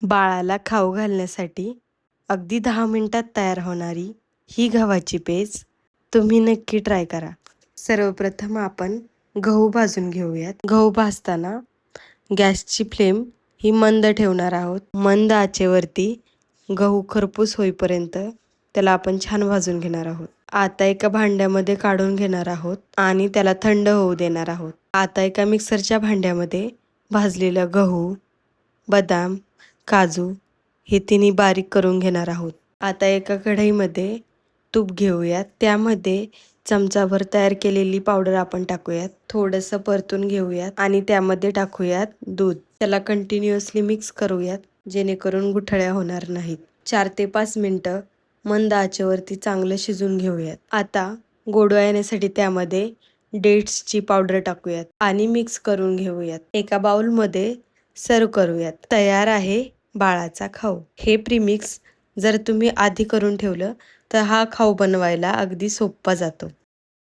बाळाला खाऊ घालण्यासाठी अगदी 10 मिनिटात तयार होणारी ही गव्हाची पेज तुम्ही नक्की ट्राय करा. सर्वप्रथम आपण गहू भाजून घेऊयात. गहू भाजताना गॅसची फ्लेम ही मंद ठेवणार आहोत. मंद आचेवरती गहू खरपूस होईपर्यंत त्याला आपण छान भाजून घेणार आहोत. आता एका भांड्यामध्ये काढून घेणार आहोत आणि त्याला थंड होऊ देणार आहोत. आता एका मिक्सरच्या भांड्यामध्ये भाजलेलं गहू, बदाम, काजू हे तिन्ही बारीक करून घेणार आहोत. आता एका कढईमध्ये तूप घेऊयात. त्यामध्ये चमचाभर तयार केलेली पावडर आपण टाकूयात. थोडंसं परतून घेऊयात आणि त्यामध्ये टाकूयात दूध. त्याला कंटिन्युअसली मिक्स करूयात जेणेकरून गुठळ्या होणार नाहीत. 4 ते 5 मिनिटं मंद आचेवरती चांगलं शिजून घेऊयात. आता गोडवा येण्यासाठी त्यामध्ये डेट्सची पावडर टाकूयात आणि मिक्स करून घेऊयात. एका बाउलमध्ये सर्व करूयात. तयार आहे बाळाचा खाऊ. हे प्रीमिक्स जर तुम्ही आधी करून ठेवलं तर हा खाऊ बनवायला अगदी सोपा जातो.